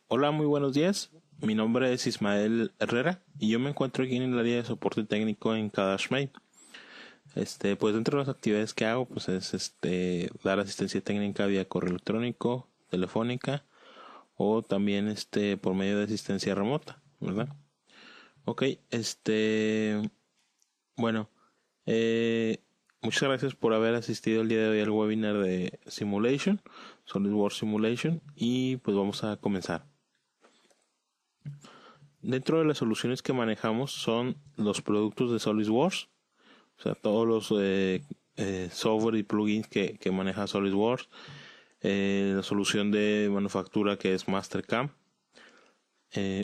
Hola, muy buenos días. Mi nombre es Ismael Herrera y yo me encuentro aquí en el área de soporte técnico en Kadashmay. Pues dentro de las actividades que hago, pues es dar asistencia técnica vía correo electrónico, telefónica o también por medio de asistencia remota, ¿verdad? Ok, bueno, eh, muchas gracias por haber asistido el día de hoy al webinar de Simulation, SolidWorks Simulation, y pues vamos a comenzar. Dentro de las soluciones que manejamos son los productos de SolidWorks, o sea, todos los software y plugins que maneja SolidWorks, la solución de manufactura que es Mastercam,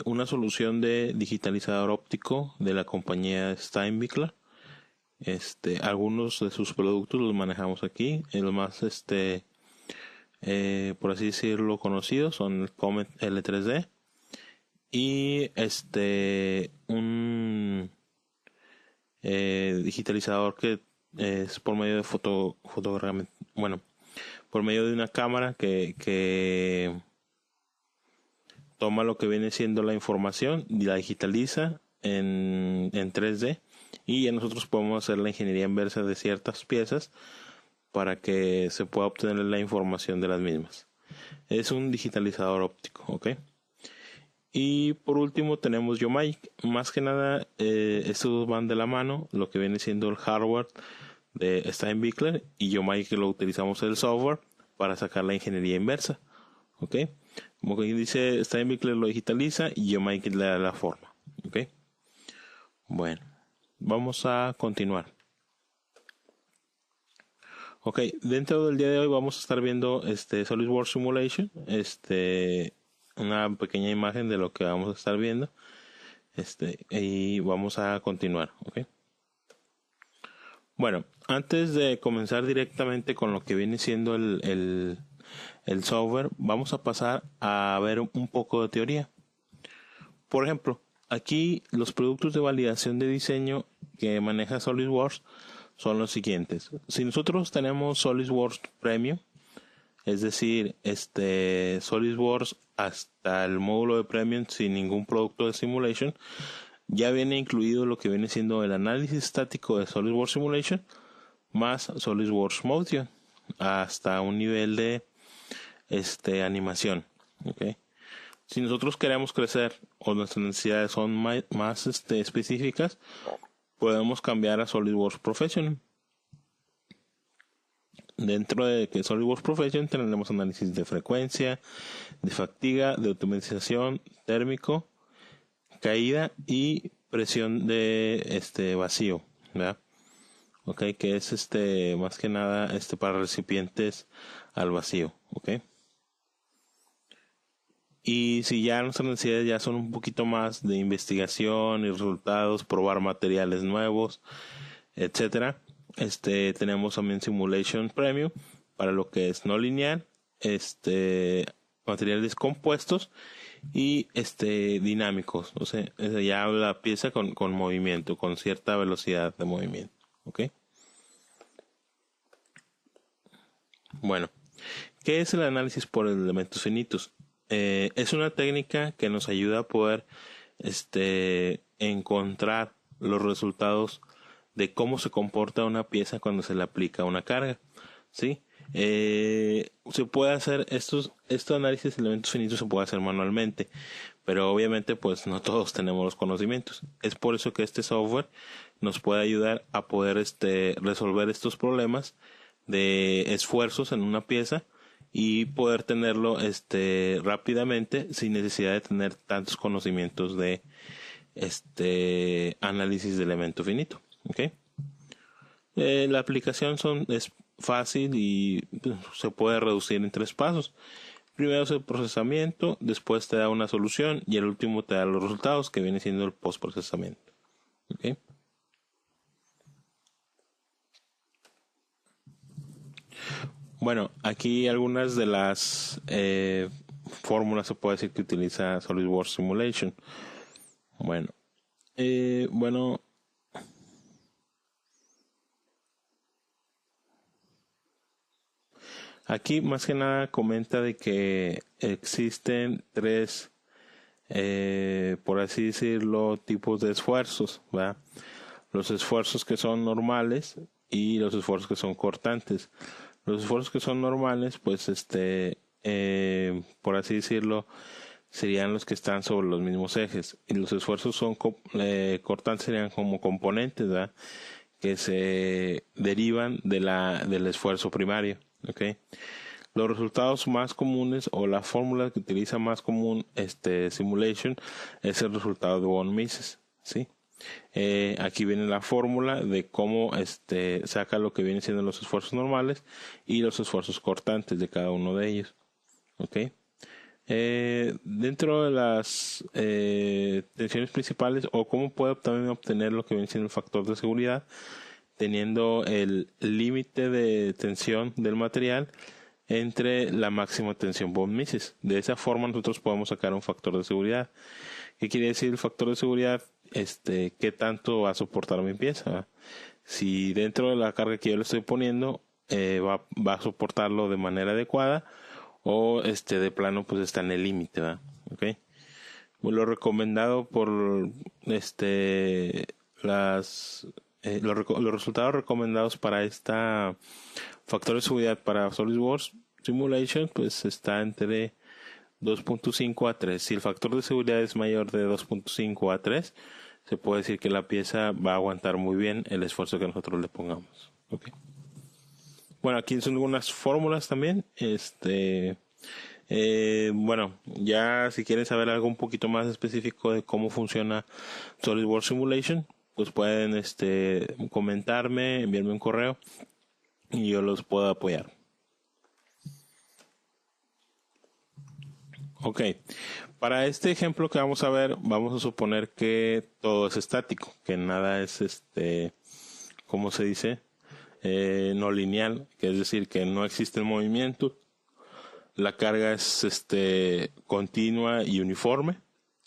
una solución de digitalizador óptico de la compañía Steinbichler. Algunos de sus productos los manejamos aquí, los más por así decirlo conocidos son el Comet L3D y un digitalizador que es por medio de fotograma, bueno, por medio de una cámara que toma lo que viene siendo la información y la digitaliza en 3D, y ya nosotros podemos hacer la ingeniería inversa de ciertas piezas para que se pueda obtener la información de las mismas. Es un digitalizador óptico, ¿ok? Y por último tenemos Yomaik. Más que nada, estos dos van de la mano, lo que viene siendo el hardware de Steinbichler, y Yomaik lo utilizamos el software para sacar la ingeniería inversa. ¿Ok? Como que dice, Steinbichler lo digitaliza y Yomaik le da la forma. ¿Ok? Bueno, vamos a continuar. Ok, dentro del día de hoy vamos a estar viendo SolidWorks Simulation, una pequeña imagen de lo que vamos a estar viendo, y vamos a continuar, ¿ok? Bueno, antes de comenzar directamente con lo que viene siendo el software, vamos a pasar a ver un poco de teoría. Por ejemplo, aquí los productos de validación de diseño que maneja SolidWorks son los siguientes. Si nosotros tenemos SolidWorks Premium, es decir, SolidWorks hasta el módulo de Premium sin ningún producto de Simulation, ya viene incluido lo que viene siendo el análisis estático de SolidWorks Simulation más SolidWorks Motion hasta un nivel de animación. ¿Okay? Si nosotros queremos crecer o nuestras necesidades son más específicas, podemos cambiar a SolidWorks Professional. Dentro de que SolidWorks Professional tendremos análisis de frecuencia, de fatiga, de optimización, térmico, caída y presión de vacío, ¿verdad? Okay, que es más que nada para recipientes al vacío, okay. Y si ya nuestras necesidades ya son un poquito más de investigación y resultados, probar materiales nuevos, etcétera, tenemos también Simulation Premium para lo que es no lineal, materiales compuestos y dinámicos, o sea, ya la pieza con movimiento, con cierta velocidad de movimiento, ¿ok? Bueno, ¿qué es el análisis por elementos finitos? Es una técnica que nos ayuda a poder encontrar los resultados de cómo se comporta una pieza cuando se le aplica una carga, ¿sí? Se puede hacer estos análisis de elementos finitos, se puede hacer manualmente, pero obviamente pues no todos tenemos los conocimientos. Es por eso que este software nos puede ayudar a poder resolver estos problemas de esfuerzos en una pieza y poder tenerlo rápidamente sin necesidad de tener tantos conocimientos de análisis de elemento finito. ¿Okay? La aplicación es fácil y se puede reducir en 3 pasos. Primero es el procesamiento, después te da una solución y el último te da los resultados, que viene siendo el postprocesamiento. ¿Okay? Bueno, aquí algunas de las fórmulas se puede decir que utiliza SolidWorks Simulation. Bueno, aquí más que nada comenta de que existen 3 por así decirlo, tipos de esfuerzos, ¿verdad? Los esfuerzos que son normales y los esfuerzos que son cortantes. Los esfuerzos que son normales, pues por así decirlo, serían los que están sobre los mismos ejes. Y los esfuerzos cortantes serían como componentes, ¿verdad? Que se derivan del esfuerzo primario, ¿ok? Los resultados más comunes o la fórmula que utiliza más común simulation es el resultado de von Mises, ¿sí? Aquí viene la fórmula de cómo saca lo que viene siendo los esfuerzos normales y los esfuerzos cortantes de cada uno de ellos, ¿ok? Dentro de las tensiones principales, o cómo puedo también obtener lo que viene siendo el factor de seguridad, teniendo el límite de tensión del material entre la máxima tensión von Mises. De esa forma nosotros podemos sacar un factor de seguridad. ¿Qué quiere decir el factor de seguridad? ¿Qué tanto va a soportar mi pieza? Si dentro de la carga que yo le estoy poniendo va a soportarlo de manera adecuada, o de plano pues está en el límite, ¿verdad? ¿Okay? Lo recomendado por los resultados recomendados para esta factor de seguridad para SolidWorks Simulation, pues está entre 2.5 a 3. Si el factor de seguridad es mayor de 2.5 a 3, se puede decir que la pieza va a aguantar muy bien el esfuerzo que nosotros le pongamos. Okay. Bueno, aquí son algunas fórmulas también. Bueno, ya si quieren saber algo un poquito más específico de cómo funciona SolidWorks Simulation, pues pueden comentarme, enviarme un correo y yo los puedo apoyar. Ok, para este ejemplo que vamos a ver, vamos a suponer que todo es estático, que nada es ¿cómo se dice? No lineal, que es decir, que no existe el movimiento. La carga es continua y uniforme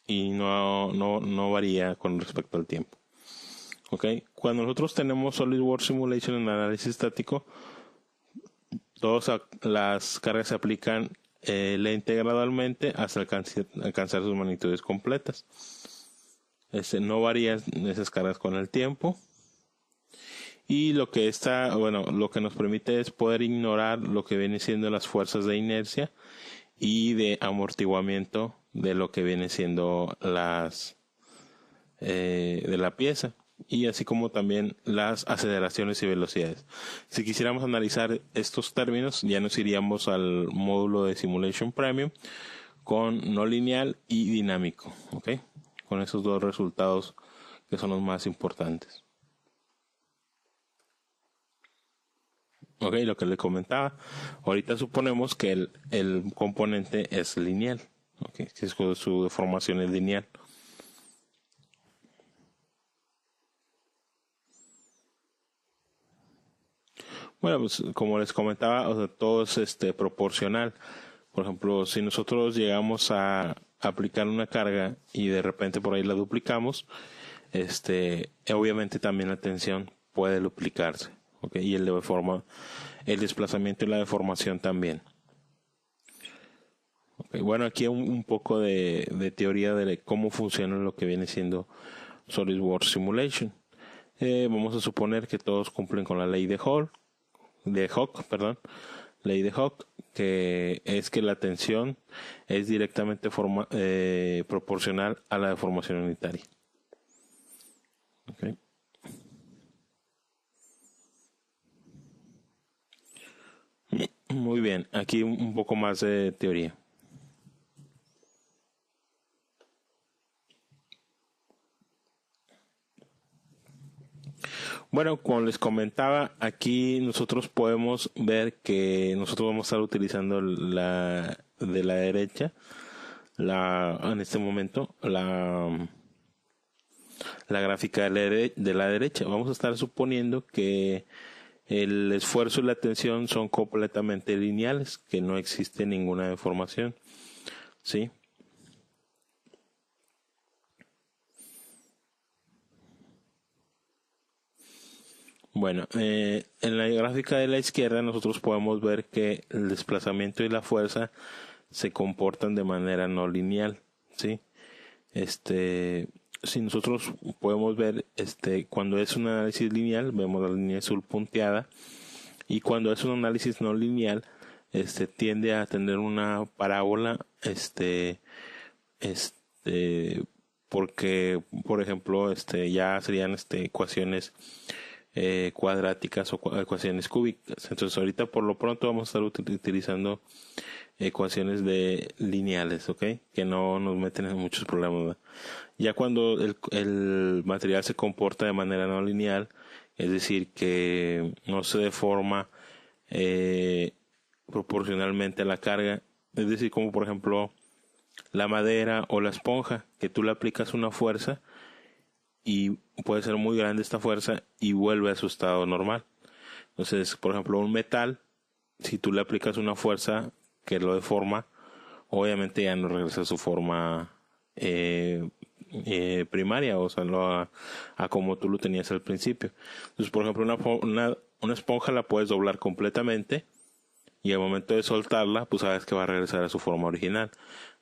y no varía con respecto al tiempo. Okay. Cuando nosotros tenemos SolidWorks Simulation en análisis estático, todas las cargas se aplican lenta y gradualmente hasta alcanzar sus magnitudes completas. No varían esas cargas con el tiempo. Y lo que nos permite es poder ignorar lo que viene siendo las fuerzas de inercia y de amortiguamiento de lo que viene siendo de la pieza, y así como también las aceleraciones y velocidades. Si quisiéramos analizar estos términos, ya nos iríamos al módulo de Simulation Premium con no lineal y dinámico, ¿ok? Con esos dos resultados que son los más importantes. Ok, lo que les comentaba, ahorita suponemos que el componente es lineal, okay, que su deformación es lineal. Bueno, pues como les comentaba, todo es proporcional. Por ejemplo, si nosotros llegamos a aplicar una carga y de repente por ahí la duplicamos, obviamente también la tensión puede duplicarse, ¿okay? Y el desplazamiento y la deformación también. Okay. Bueno, aquí un poco de teoría de cómo funciona lo que viene siendo SolidWorks Simulation. Vamos a suponer que todos cumplen con la ley de Hooke, ley de Hooke, que es que la tensión es directamente proporcional a la deformación unitaria. Okay. Muy bien, aquí un poco más de teoría. Bueno, como les comentaba, aquí nosotros podemos ver que nosotros vamos a estar utilizando de la derecha, en este momento, la gráfica de la derecha. Vamos a estar suponiendo que el esfuerzo y la tensión son completamente lineales, que no existe ninguna deformación, ¿sí? Bueno, en la gráfica de la izquierda nosotros podemos ver que el desplazamiento y la fuerza se comportan de manera no lineal, ¿sí? Si nosotros podemos ver, cuando es un análisis lineal, vemos la línea azul punteada, y cuando es un análisis no lineal, tiende a tener una parábola, porque, por ejemplo, ya serían ecuaciones cuadráticas o ecuaciones cúbicas. Entonces, ahorita por lo pronto vamos a estar utilizando ecuaciones de lineales, ¿ok? Que no nos meten en muchos problemas, ¿verdad? Ya cuando el material se comporta de manera no lineal, es decir, que no se deforma proporcionalmente a la carga, es decir, como por ejemplo la madera o la esponja, que tú le aplicas una fuerza y puede ser muy grande esta fuerza y vuelve a su estado normal. Entonces, por ejemplo, un metal, si tú le aplicas una fuerza que lo deforma, obviamente ya no regresa a su forma primaria, o sea, a como tú lo tenías al principio. Entonces, por ejemplo, una esponja la puedes doblar completamente y al momento de soltarla, pues sabes que va a regresar a su forma original.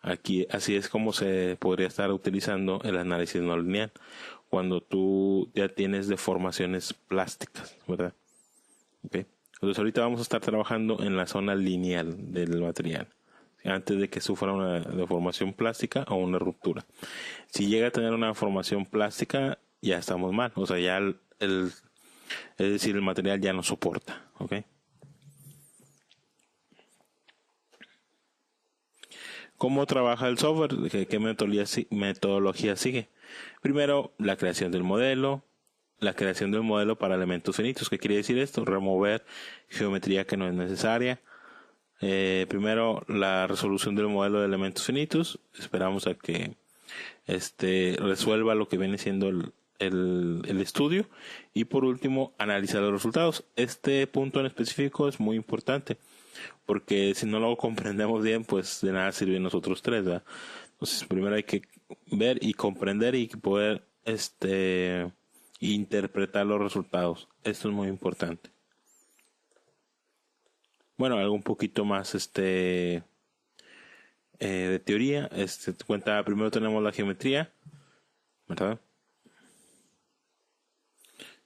Aquí, así es como se podría estar utilizando el análisis no lineal, cuando tú ya tienes deformaciones plásticas, ¿verdad? Okay. Entonces ahorita vamos a estar trabajando en la zona lineal del material, antes de que sufra una deformación plástica o una ruptura. Si llega a tener una deformación plástica, ya estamos mal, o sea, ya es decir, el material ya no soporta, ¿ok? ¿Cómo trabaja el software? ¿Qué metodología sigue? Primero, la creación del modelo. La creación del modelo para elementos finitos. ¿Qué quiere decir esto? Remover geometría que no es necesaria. Primero, la resolución del modelo de elementos finitos. Esperamos a que resuelva lo que viene siendo el estudio. Y por último, analizar los resultados. Este punto en específico es muy importante, porque si no lo comprendemos bien, pues de nada sirven nosotros tres, ¿verdad? Entonces, primero hay que ver y comprender y poder interpretar los resultados. Esto es muy importante. Bueno, algo un poquito más de teoría. Cuenta, primero tenemos la geometría, ¿verdad?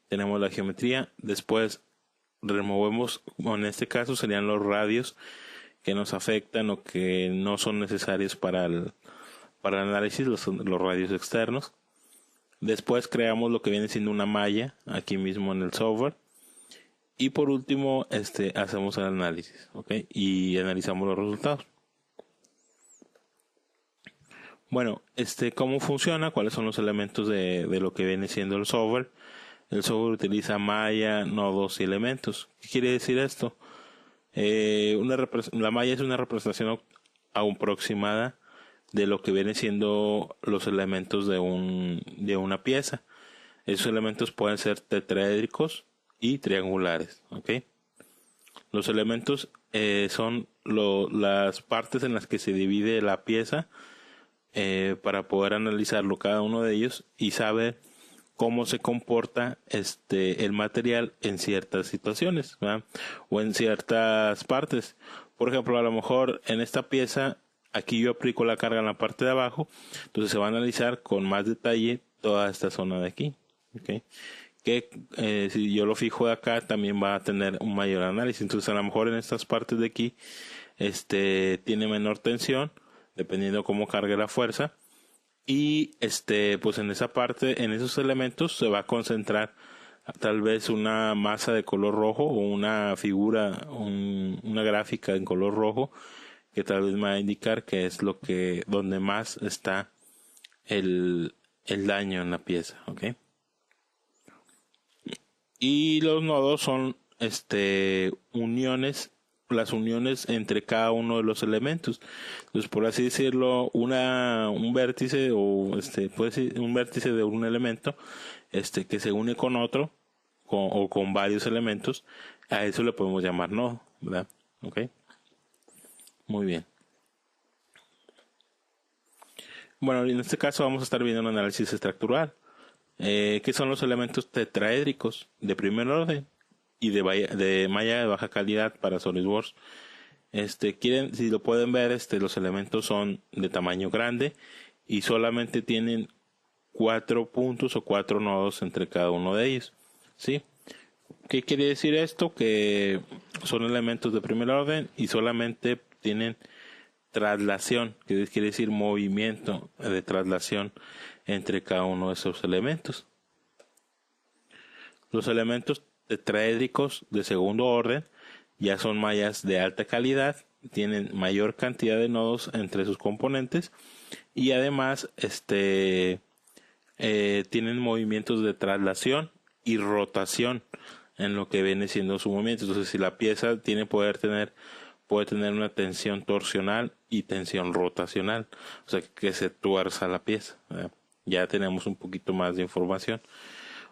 Tenemos la geometría, después removemos, en este caso serían los radios que nos afectan o que no son necesarios para el análisis, los radios externos. Después creamos lo que viene siendo una malla aquí mismo en el software. Y por último, hacemos el análisis, ¿ok? Y analizamos los resultados. Bueno, ¿cómo funciona? ¿Cuáles son los elementos de lo que viene siendo el software? El software utiliza malla, nodos y elementos. ¿Qué quiere decir esto? La malla es una representación aproximada de lo que viene siendo los elementos de una pieza. Esos elementos pueden ser tetraédricos y triangulares, ¿ok? Los elementos son las partes en las que se divide la pieza, para poder analizarlo cada uno de ellos y saber cómo se comporta el material en ciertas situaciones, ¿verdad? O en ciertas partes. Por ejemplo, a lo mejor en esta pieza, aquí yo aplico la carga en la parte de abajo, entonces se va a analizar con más detalle toda esta zona de aquí, ¿okay? Que si yo lo fijo de acá, también va a tener un mayor análisis. Entonces a lo mejor en estas partes de aquí tiene menor tensión, dependiendo cómo cargue la fuerza, y pues en esa parte, en esos elementos se va a concentrar tal vez una masa de color rojo o una figura, una gráfica en color rojo, que tal vez me va a indicar que es donde más está el daño en la pieza, ¿ok? Y los nodos son las uniones entre cada uno de los elementos. Entonces, por así decirlo, un vértice o puede ser un vértice de un elemento que se une con otro o con varios elementos, a eso le podemos llamar nodo, ¿verdad? ¿Ok? Muy bien. Bueno, en este caso vamos a estar viendo un análisis estructural. ¿Qué son los elementos tetraédricos de primer orden y de malla de baja calidad para SolidWorks? Si lo pueden ver, los elementos son de tamaño grande y solamente tienen 4 puntos o 4 nodos entre cada uno de ellos, ¿sí? ¿Qué quiere decir esto? Que son elementos de primer orden y solamente tienen traslación, que quiere decir movimiento de traslación entre cada uno de esos elementos. Los elementos tetraédricos de segundo orden ya son mallas de alta calidad, tienen mayor cantidad de nodos entre sus componentes y además tienen movimientos de traslación y rotación en lo que viene siendo su movimiento. Entonces, si la pieza puede tener una tensión torsional y tensión rotacional, o sea que se tuerza la pieza. Ya tenemos un poquito más de información.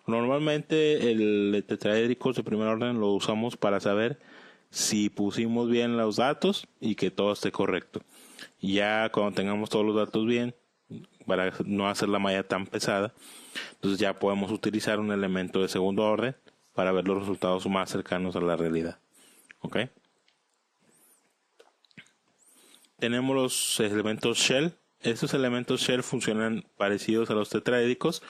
Normalmente el tetraédricos de primer orden lo usamos para saber si pusimos bien los datos y que todo esté correcto. Ya cuando tengamos todos los datos bien, para no hacer la malla tan pesada, entonces ya podemos utilizar un elemento de segundo orden para ver los resultados más cercanos a la realidad. ¿Ok? Tenemos los elementos shell. Estos elementos shell funcionan parecidos a los tetraédricos,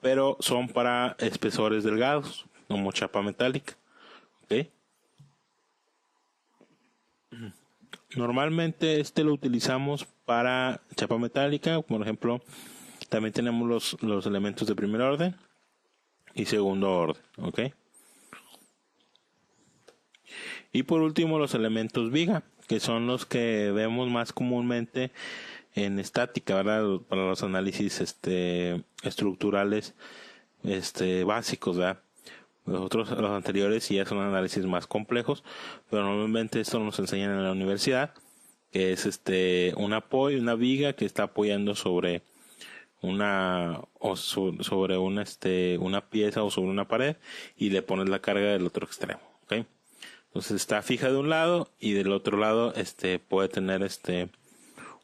pero son para espesores delgados, como chapa metálica. ¿Ok? Normalmente lo utilizamos para chapa metálica, por ejemplo. También tenemos los elementos de primer orden y segundo orden. ¿Ok? Y por último los elementos viga, que son los que vemos más comúnmente en estática, ¿verdad? Para los análisis estructurales básicos, ¿verdad? Los anteriores ya son análisis más complejos, pero normalmente esto nos enseñan en la universidad, que es un apoyo, una viga que está apoyando sobre una pieza o sobre una pared y le pones la carga del otro extremo, ¿ok? Entonces está fija de un lado y del otro lado puede tener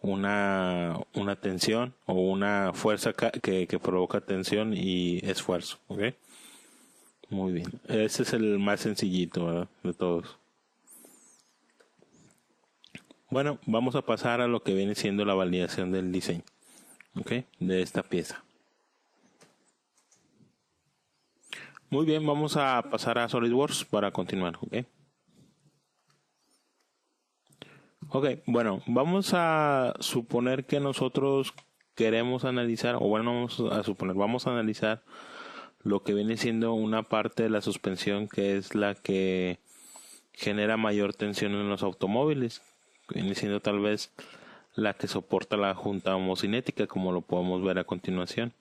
una tensión o una fuerza que provoca tensión y esfuerzo, ¿ok? Muy bien. Ese es el más sencillito, ¿verdad? De todos. Bueno, vamos a pasar a lo que viene siendo la validación del diseño, ¿ok? De esta pieza. Muy bien, vamos a pasar a SolidWorks para continuar, ¿ok? Ok, bueno, vamos a suponer que nosotros queremos analizar, o bueno, vamos a analizar lo que viene siendo una parte de la suspensión que es la que genera mayor tensión en los automóviles, viene siendo tal vez la que soporta la junta homocinética, como lo podemos ver a continuación.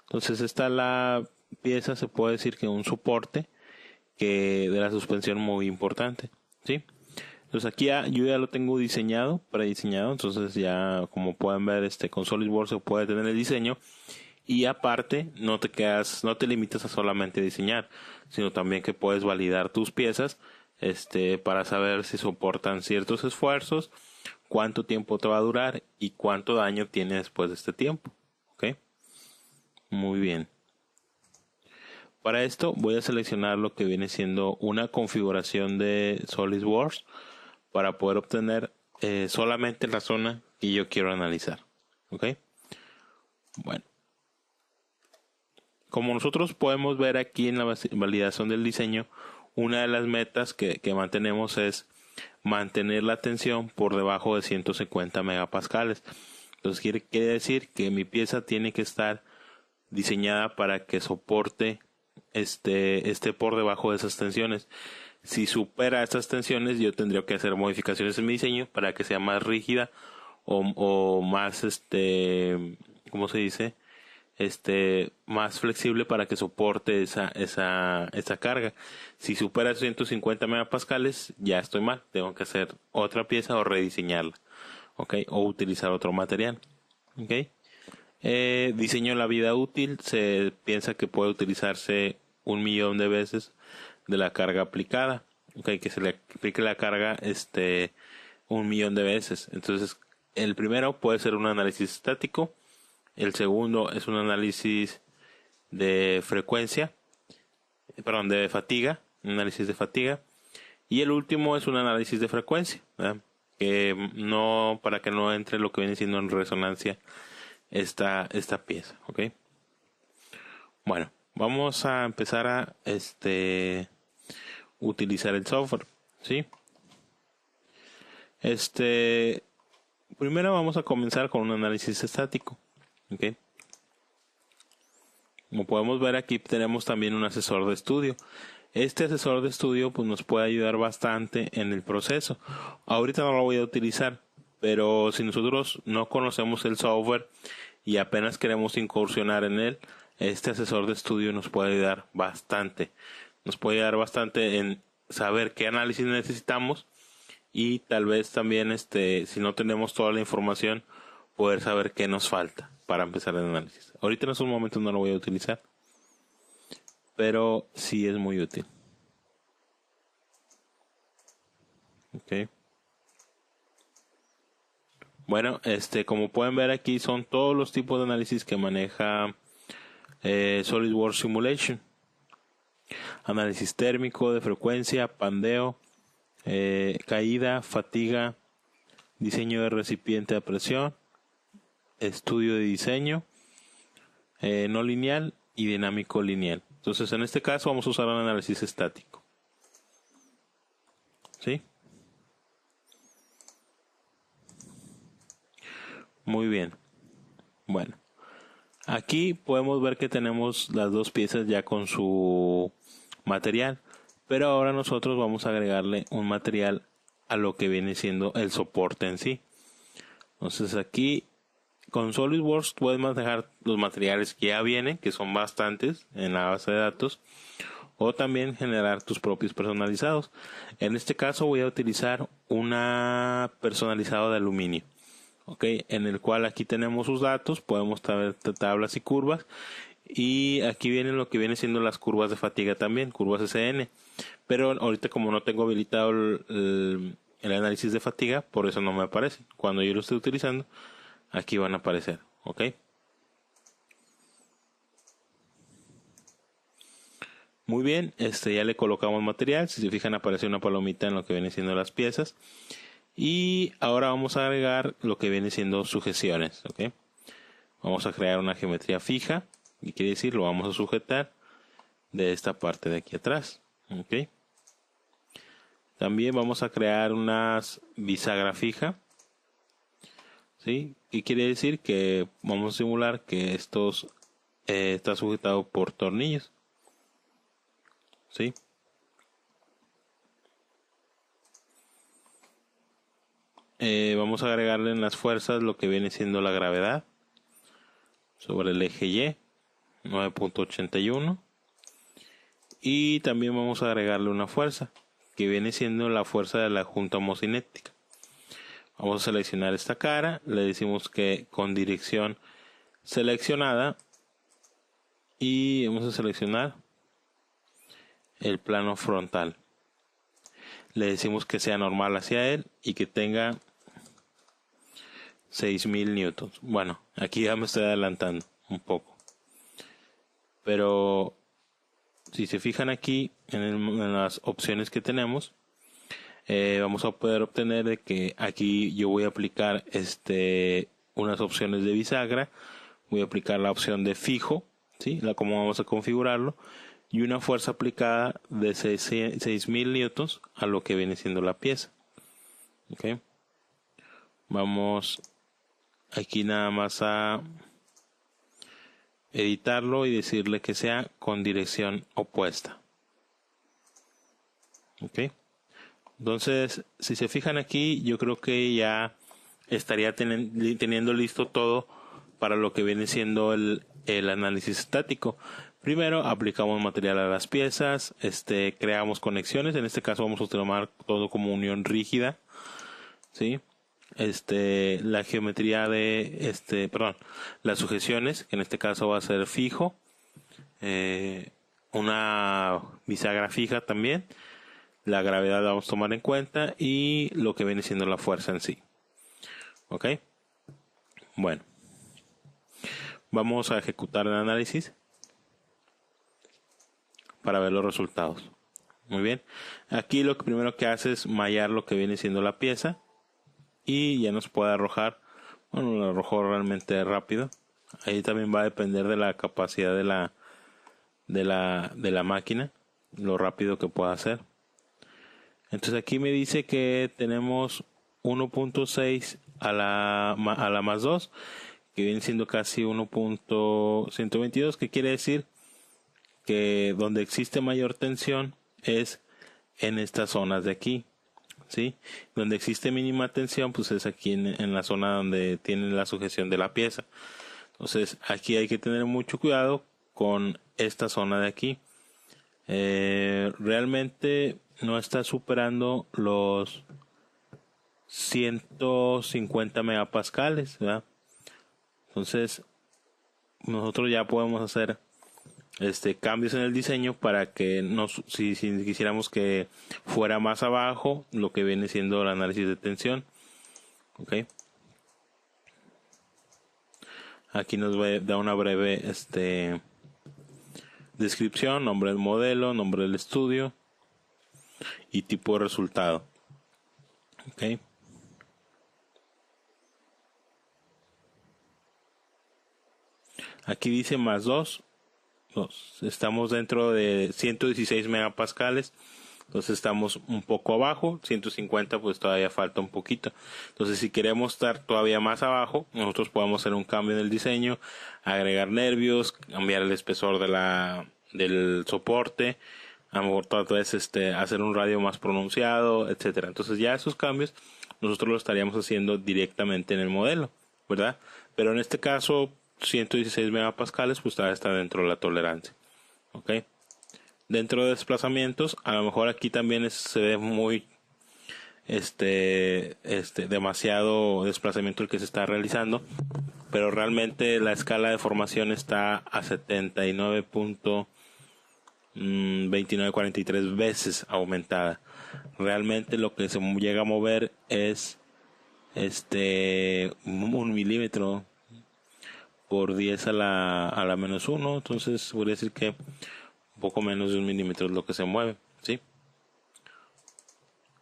Entonces la pieza se puede decir que es un soporte de la suspensión muy importante, ¿sí? Entonces aquí yo ya lo tengo prediseñado, entonces ya como pueden ver con SolidWorks se puede tener el diseño y aparte no te limitas a solamente diseñar, sino también que puedes validar tus piezas para saber si soportan ciertos esfuerzos, cuánto tiempo te va a durar y cuánto daño tiene después de este tiempo. ¿Ok? Muy bien. Para esto voy a seleccionar lo que viene siendo una configuración de SolidWorks para poder obtener solamente la zona que yo quiero analizar. ¿Ok? Bueno. Como nosotros podemos ver aquí en la validación del diseño, una de las metas que mantenemos es mantener la tensión por debajo de 150 megapascales. Entonces quiere decir que mi pieza tiene que estar diseñada para que soporte esté por debajo de esas tensiones. Si supera estas tensiones, yo tendría que hacer modificaciones en mi diseño para que sea más rígida o más ¿cómo se dice? Más flexible para que soporte esa carga. Si supera 150 megapascales, ya estoy mal. Tengo que hacer otra pieza o rediseñarla, ¿ok? O utilizar otro material, ¿ok? Diseño la vida útil. Se piensa que puede utilizarse 1,000,000 de veces de la carga aplicada, ¿ok? Que se le aplique la carga 1,000,000 de veces. Entonces, el primero puede ser un análisis estático. El segundo es un análisis de de fatiga, un análisis de fatiga. Y el último es un análisis de frecuencia, ¿verdad? Para que no entre lo que viene siendo en resonancia esta pieza, ¿ok? Bueno, vamos a empezar a utilizar el software, ¿sí? Primero vamos a comenzar con un análisis estático, ¿ok? Como podemos ver, aquí tenemos también un asesor de estudio. Este asesor de estudio pues nos puede ayudar bastante en el proceso. Ahorita no lo voy a utilizar, pero si nosotros no conocemos el software y apenas queremos incursionar en él, este asesor de estudio nos puede ayudar bastante. Nos puede ayudar bastante en saber qué análisis necesitamos y tal vez también si no tenemos toda la información, poder saber qué nos falta para empezar el análisis. Ahorita en estos momentos no lo voy a utilizar, pero sí es muy útil. Okay. Bueno, como pueden ver aquí son todos los tipos de análisis que maneja SolidWorks Simulation. Análisis térmico, de frecuencia, pandeo, caída, fatiga, diseño de recipiente a presión, estudio de diseño, no lineal y dinámico lineal. Entonces en este caso vamos a usar un análisis estático. ¿Sí? Muy bien. Bueno, aquí podemos ver que tenemos las dos piezas ya con su material, pero ahora nosotros vamos a agregarle un material a lo que viene siendo el soporte en sí. Entonces aquí con SolidWorks puedes manejar los materiales que ya vienen, que son bastantes en la base de datos, o también generar tus propios personalizados. En este caso voy a utilizar una personalizado de aluminio, ¿okay? En el cual aquí tenemos sus datos, podemos ver tablas y curvas, y aquí vienen lo que viene siendo las curvas de fatiga también, curvas SN, pero ahorita como no tengo habilitado el análisis de fatiga, por eso no me aparece. Cuando yo lo esté utilizando, aquí van a aparecer, ¿ok? Muy bien, ya le colocamos material. Si se fijan, aparece una palomita en lo que viene siendo las piezas. Y ahora vamos a agregar lo que viene siendo sujeciones, ¿ok? Vamos a crear una geometría fija. ¿Qué quiere decir? Lo vamos a sujetar de esta parte de aquí atrás, ¿ok? También vamos a crear una bisagra fija, ¿sí? ¿Qué quiere decir? Que vamos a simular que estos está sujetado por tornillos, ¿sí? Vamos a agregarle en las fuerzas lo que viene siendo la gravedad sobre el eje Y 9.81, y también vamos a agregarle una fuerza que viene siendo la fuerza de la junta homocinética. Vamos a seleccionar esta cara, le decimos que con dirección seleccionada, y vamos a seleccionar el plano frontal. Le decimos que sea normal hacia él y que tenga 6000 newtons. Bueno, aquí ya me estoy adelantando un poco, pero si se fijan aquí en las opciones que tenemos, vamos a poder obtener de que aquí yo voy a aplicar unas opciones de bisagra. Voy a aplicar la opción de fijo, ¿sí? Cómo vamos a configurarlo, y una fuerza aplicada de 6000 newtons a lo que viene siendo la pieza. ¿Okay? Vamos aquí nada más a editarlo y decirle que sea con dirección opuesta. ¿Okay? Entonces, si se fijan aquí, yo creo que ya estaría teniendo listo todo para lo que viene siendo el análisis estático. Primero aplicamos material a las piezas, creamos conexiones. En este caso vamos a tomar todo como unión rígida, ¿sí? La geometría de las sujeciones, que en este caso va a ser fijo, una bisagra fija también. La gravedad la vamos a tomar en cuenta y lo que viene siendo la fuerza en sí. ¿Ok? Bueno, vamos a ejecutar el análisis para ver los resultados. Muy bien. Aquí lo primero que hace es mallar lo que viene siendo la pieza y ya nos puede arrojar. Bueno, lo arrojó realmente rápido. Ahí también va a depender de la capacidad de la máquina, lo rápido que pueda hacer. Entonces aquí me dice que tenemos 1.6 a la más 2, que viene siendo casi 1.122, que quiere decir que donde existe mayor tensión es en estas zonas de aquí, ¿sí? Donde existe mínima tensión, pues es aquí en la zona donde tiene la sujeción de la pieza. Entonces aquí hay que tener mucho cuidado con esta zona de aquí. Realmente no está superando los 150 megapascales, ¿verdad? Entonces nosotros ya podemos hacer cambios en el diseño para que si quisiéramos que fuera más abajo lo que viene siendo el análisis de tensión. Ok, aquí nos da una breve descripción, nombre del modelo, nombre del estudio y tipo de resultado. Ok, aquí dice más 2. Estamos dentro de 116 megapascales, entonces estamos un poco abajo. 150 pues todavía falta un poquito. Entonces si queremos estar todavía más abajo, nosotros podemos hacer un cambio en el diseño, agregar nervios, cambiar el espesor del soporte, a lo mejor tal vez hacer un radio más pronunciado, etcétera. Entonces ya esos cambios nosotros lo estaríamos haciendo directamente en el modelo, ¿verdad? Pero en este caso 116 megapascales pues todavía está dentro de la tolerancia. Ok, dentro de desplazamientos, a lo mejor aquí también se ve muy demasiado desplazamiento el que se está realizando, pero realmente la escala de formación está a 79.2943 veces aumentada. Realmente lo que se llega a mover es 1 milímetro por 10 a la menos 1, entonces podría decir que un poco menos de 1 milímetro es lo que se mueve, ¿sí?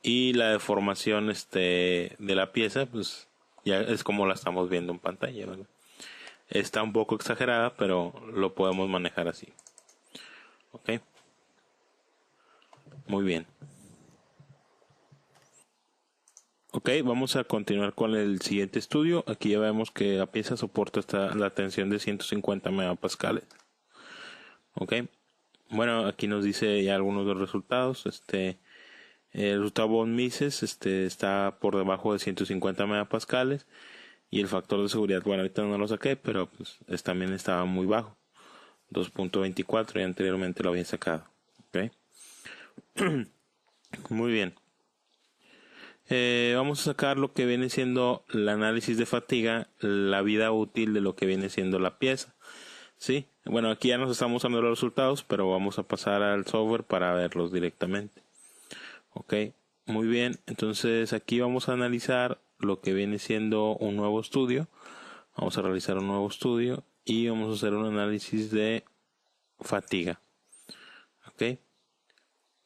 Y la deformación de la pieza pues ya es como la estamos viendo en pantalla, ¿verdad? Está un poco exagerada, pero lo podemos manejar así. Ok, muy bien. Ok, vamos a continuar con el siguiente estudio. Aquí ya vemos que la pieza soporta la tensión de 150 megapascales. Ok, bueno, aquí nos dice ya algunos de los resultados. El resultado von Mises está por debajo de 150 megapascales. Y el factor de seguridad, bueno, ahorita no lo saqué, pero pues también estaba muy bajo. 2.24, y anteriormente lo había sacado. Ok, muy bien. Vamos a sacar lo que viene siendo el análisis de fatiga, la vida útil de lo que viene siendo la pieza. Sí, bueno, aquí ya nos estamos dando los resultados, pero vamos a pasar al software para verlos directamente. Ok, muy bien. Entonces aquí vamos a analizar lo que viene siendo un nuevo estudio. Vamos a realizar un nuevo estudio y vamos a hacer un análisis de fatiga. Ok,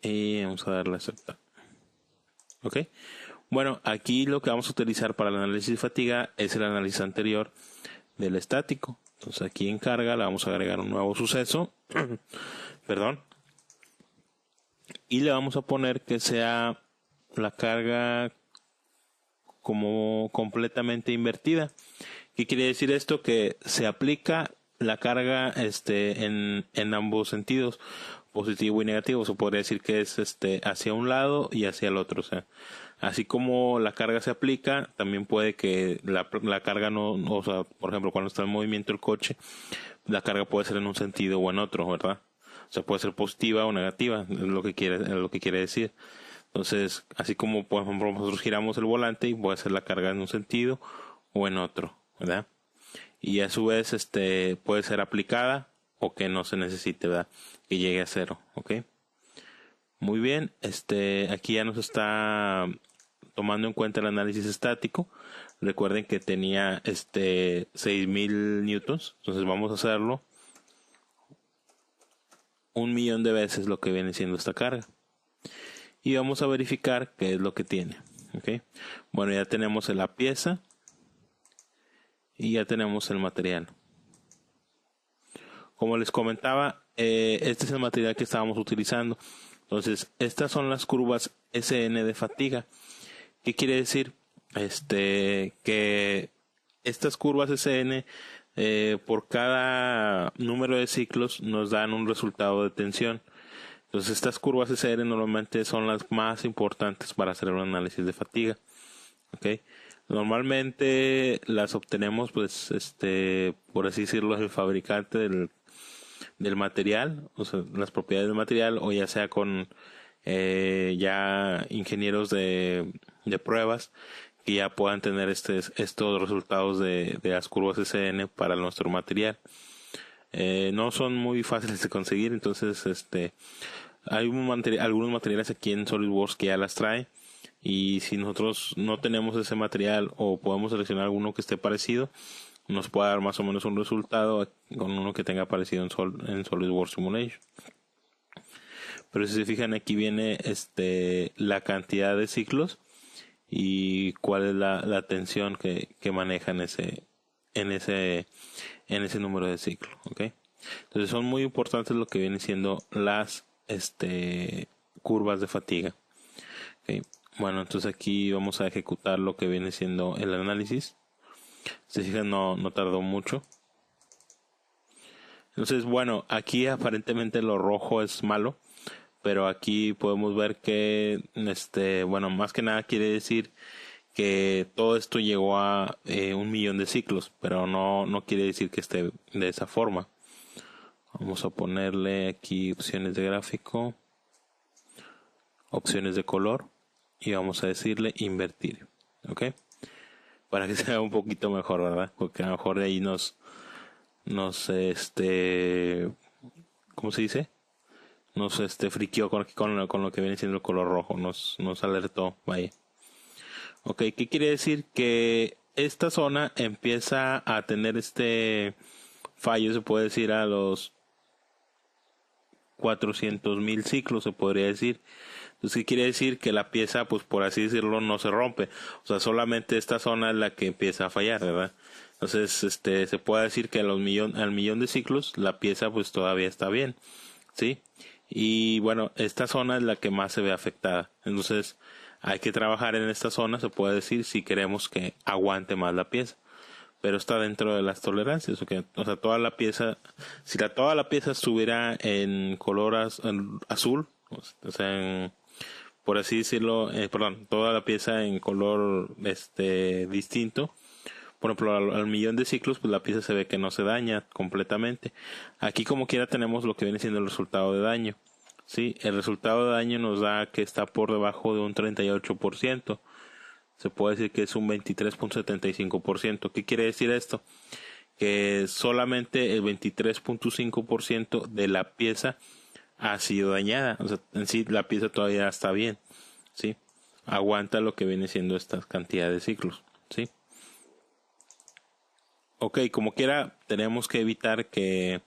y vamos a darle a aceptar. Ok, bueno, aquí lo que vamos a utilizar para el análisis de fatiga es el análisis anterior del estático. Entonces aquí en carga le vamos a agregar un nuevo suceso. Perdón. Y le vamos a poner que sea la carga como completamente invertida. ¿Qué quiere decir esto? Que se aplica la carga en ambos sentidos, positivo y negativo. Se podría decir que es hacia un lado y hacia el otro. O sea, así como la carga se aplica, también puede que la carga no, o sea, por ejemplo, cuando está en movimiento el coche, la carga puede ser en un sentido o en otro, ¿verdad? O sea, puede ser positiva o negativa, es lo que quiere decir. Entonces, así como por ejemplo nosotros giramos el volante y puede ser la carga en un sentido o en otro, ¿verdad? Y a su vez puede ser aplicada o que no se necesite, ¿verdad? Que llegue a cero, ¿ok? Muy bien, aquí ya nos está tomando en cuenta el análisis estático. Recuerden que tenía 6.000 newtons, entonces vamos a hacerlo 1.000.000 de veces lo que viene siendo esta carga. Y vamos a verificar qué es lo que tiene. ¿Okay? Bueno, ya tenemos la pieza y ya tenemos el material. como les comentaba, este es el material que estábamos utilizando. Entonces, estas son las curvas SN de fatiga. ¿Qué quiere decir? Que estas curvas SN, por cada número de ciclos, nos dan un resultado de tensión. Entonces, estas curvas SN normalmente son las más importantes para hacer un análisis de fatiga. ¿Okay? Normalmente las obtenemos, pues, por así decirlo, el fabricante del material, o sea, las propiedades del material, o ya sea con ya ingenieros de pruebas que ya puedan tener estos resultados de las curvas SN para nuestro material. No son muy fáciles de conseguir, entonces hay algunos materiales aquí en SolidWorks que ya las trae, y si nosotros no tenemos ese material o podemos seleccionar alguno que esté parecido, nos puede dar más o menos un resultado con uno que tenga parecido en SolidWorks Simulation. Pero si se fijan, aquí viene la cantidad de ciclos y cuál es la tensión que maneja en ese número de ciclos, ¿okay? Entonces son muy importantes lo que vienen siendo las curvas de fatiga, ¿okay? Bueno, entonces aquí vamos a ejecutar lo que viene siendo el análisis. Si se fijan, no tardó mucho. Entonces, bueno, aquí aparentemente lo rojo es malo, pero aquí podemos ver que bueno, más que nada quiere decir que todo esto llegó a 1.000.000 de ciclos, pero no quiere decir que esté de esa forma. Vamos a ponerle aquí opciones de gráfico, opciones de color, y vamos a decirle invertir, ¿ok? Para que sea un poquito mejor, ¿verdad? Porque a lo mejor de ahí nos ¿cómo se dice? Nos friqueó con lo que viene siendo el color rojo, nos alertó, vaya. Ok, ¿qué quiere decir? Que esta zona empieza a tener fallo, se puede decir, a los 400.000 ciclos, se podría decir. Entonces, ¿qué quiere decir? Que la pieza, pues por así decirlo, no se rompe. O sea, solamente esta zona es la que empieza a fallar, ¿verdad? Entonces, se puede decir que al millón de ciclos, la pieza pues todavía está bien, ¿sí? Y bueno, esta zona es la que más se ve afectada. Entonces, hay que trabajar en esta zona, se puede decir, si queremos que aguante más la pieza. Pero está dentro de las tolerancias, ¿okay? O sea, toda la pieza, si toda la pieza estuviera en color azul, o sea, por así decirlo, perdón, toda la pieza en color distinto, por ejemplo, al millón de ciclos, pues la pieza se ve que no se daña completamente. Aquí como quiera tenemos lo que viene siendo el resultado de daño. Sí, el resultado de daño nos da que está por debajo de un 38%. Se puede decir que es un 23.75%. ¿Qué quiere decir esto? Que solamente el 23.5% de la pieza ha sido dañada. O sea, en sí la pieza todavía está bien, ¿sí? Aguanta lo que viene siendo esta cantidad de ciclos, ¿sí? Ok, como quiera, tenemos que evitar que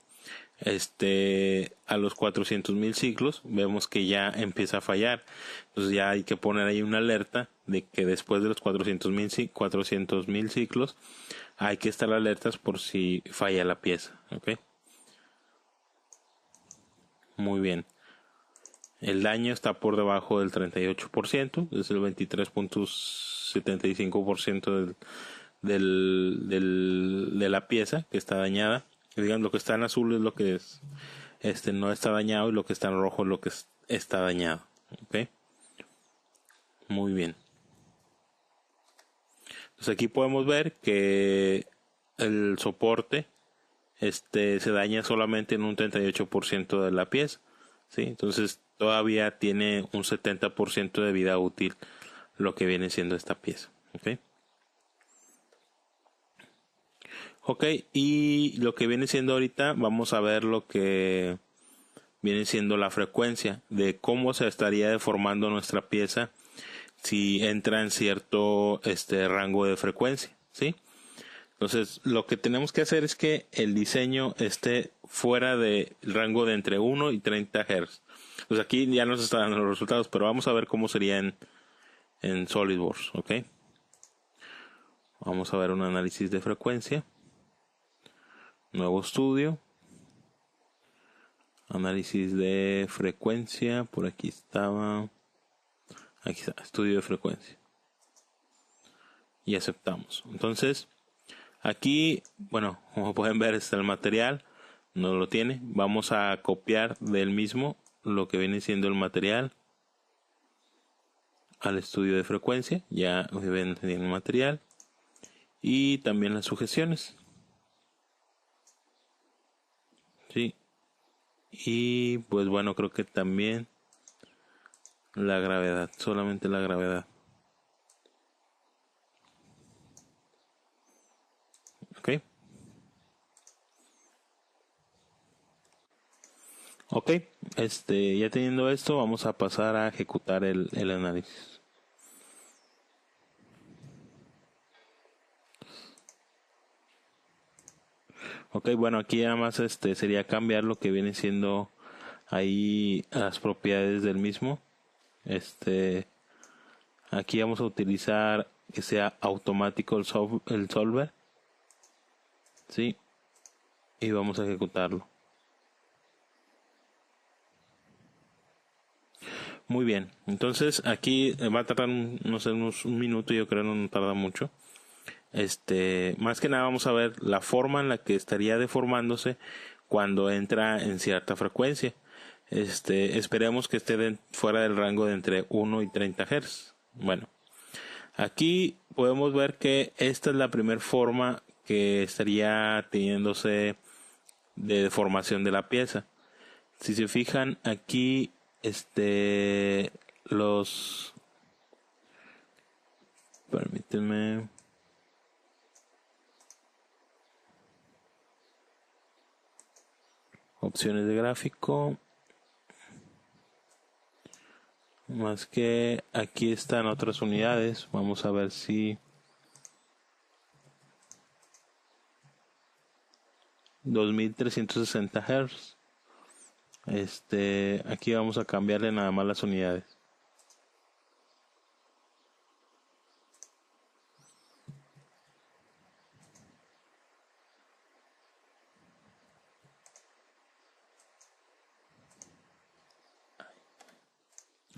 a los 400.000 ciclos vemos que ya empieza a fallar. Entonces ya hay que poner ahí una alerta de que después de los 400.000 ciclos hay que estar alertas por si falla la pieza. Ok, muy bien. El daño está por debajo del 38%, es el 23.75% de la pieza que está dañada. Digamos, lo que está en azul es lo que no está dañado, y lo que está en rojo es lo que está dañado. ¿Okay? Muy bien. Entonces aquí podemos ver que el soporte se daña solamente en un 38% de la pieza, ¿sí? Entonces todavía tiene un 70% de vida útil lo que viene siendo esta pieza. ¿Okay? Ok, y lo que viene siendo ahorita, vamos a ver lo que viene siendo la frecuencia de cómo se estaría deformando nuestra pieza si entra en cierto rango de frecuencia, ¿sí? Entonces, lo que tenemos que hacer es que el diseño esté fuera del rango de entre 1 y 30 Hz. Pues aquí ya nos están dando los resultados, pero vamos a ver cómo sería en SolidWorks, ¿ok? Vamos a ver un análisis de frecuencia. Nuevo estudio. Análisis de frecuencia. Por aquí estaba. Aquí está, estudio de frecuencia. Y aceptamos. Entonces, aquí, bueno, como pueden ver, está el material. No lo tiene. Vamos a copiar del mismo lo que viene siendo el material al estudio de frecuencia. Ya ven el material. Y también las sujeciones. Sí. Y pues bueno, creo que también la gravedad. Solamente la gravedad. Ok. Ok. Ya teniendo esto, vamos a pasar a ejecutar el análisis. Ok, bueno, aquí nada más sería cambiar lo que viene siendo ahí las propiedades del mismo. Aquí vamos a utilizar que sea automático el solver. Sí. Y vamos a ejecutarlo. Muy bien. Entonces aquí va a tardar no sé, unos un minuto, yo creo, no tarda mucho. Más que nada vamos a ver la forma en la que estaría deformándose cuando entra en cierta frecuencia. Esperemos que esté fuera del rango de entre 1 y 30 Hz. Bueno, aquí podemos ver que esta es la primera forma que estaría teniéndose de deformación de la pieza. Si se fijan aquí, permítanme. Opciones de gráfico. Más que aquí están otras unidades. Vamos a ver si 2360 Hz. Aquí vamos a cambiarle nada más las unidades.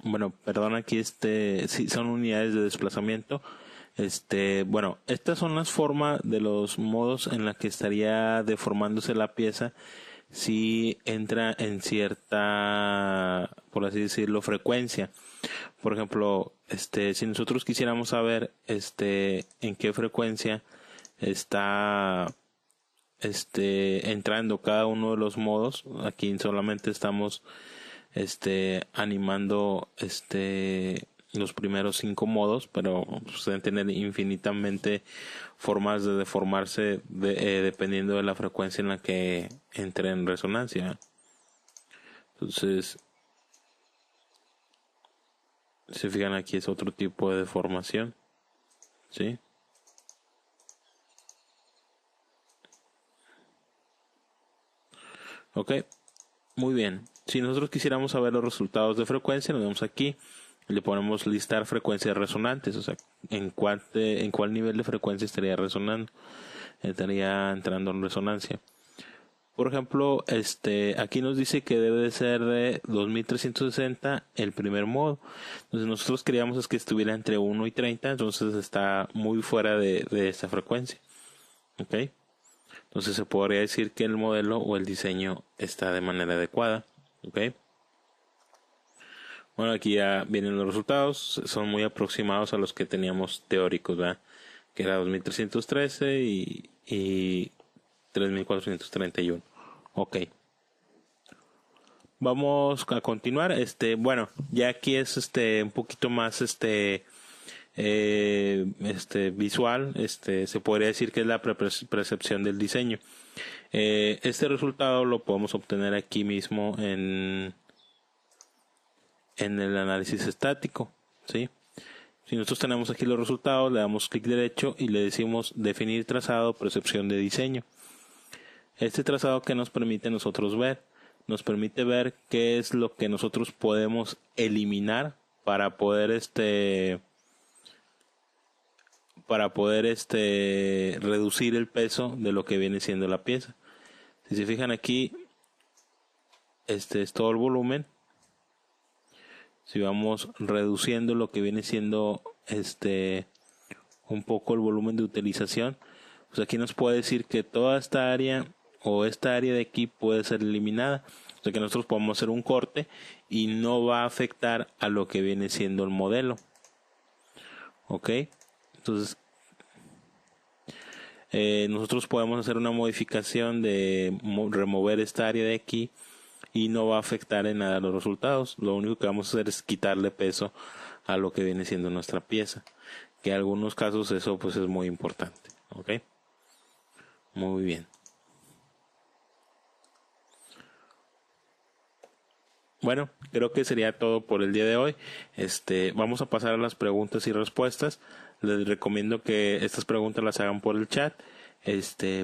Bueno, perdón, aquí sí son unidades de desplazamiento. Bueno, estas son las formas de los modos en la que estaría deformándose la pieza si entra en cierta, por así decirlo, frecuencia. Por ejemplo, si nosotros quisiéramos saber en qué frecuencia está entrando cada uno de los modos, aquí solamente estamos animando los primeros 5 modos, pero pues, deben tener infinitamente formas de deformarse dependiendo de la frecuencia en la que entre en resonancia. Entonces, si fijan, aquí es otro tipo de deformación, ¿sí? Ok, muy bien. Si nosotros quisiéramos saber los resultados de frecuencia, nos vemos aquí, le ponemos listar frecuencias resonantes, o sea, en cuál nivel de frecuencia estaría resonando, estaría entrando en resonancia. Por ejemplo, aquí nos dice que debe de ser de 2360 el primer modo. Entonces nosotros queríamos es que estuviera entre 1 y 30, entonces está muy fuera de esta frecuencia. ¿Ok? Entonces se podría decir que el modelo o el diseño está de manera adecuada. ¿Ok? Bueno, aquí ya vienen los resultados. Son muy aproximados a los que teníamos teóricos, ¿verdad? Que era 2313 y 3431. Ok. Vamos a continuar. Bueno, ya aquí es un poquito más visual. Se podría decir que es la percepción del diseño. Este resultado lo podemos obtener aquí mismo en el análisis estático, ¿sí? Si nosotros tenemos aquí los resultados, le damos clic derecho y le decimos definir trazado, percepción de diseño. Este trazado que nos permite nosotros ver, nos permite ver qué es lo que nosotros podemos eliminar para poder reducir el peso de lo que viene siendo la pieza. Si se fijan aquí, este es todo el volumen. Si vamos reduciendo lo que viene siendo un poco el volumen de utilización, pues aquí nos puede decir que toda esta área o esta área de aquí puede ser eliminada. O sea que nosotros podemos hacer un corte y no va a afectar a lo que viene siendo el modelo. Ok, entonces nosotros podemos hacer una modificación de remover esta área de aquí y no va a afectar en nada los resultados. Lo único que vamos a hacer es quitarle peso a lo que viene siendo nuestra pieza, que en algunos casos eso pues es muy importante. Ok, muy bien. Bueno, creo que sería todo por el día de hoy. Vamos a pasar a las preguntas y respuestas. Les recomiendo que estas preguntas las hagan por el chat,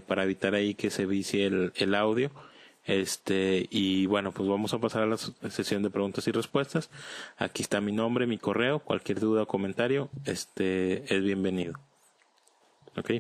para evitar ahí que se vicie el audio. Y bueno, pues vamos a pasar a la sesión de preguntas y respuestas. Aquí está mi nombre, mi correo. Cualquier duda o comentario, es bienvenido. Ok.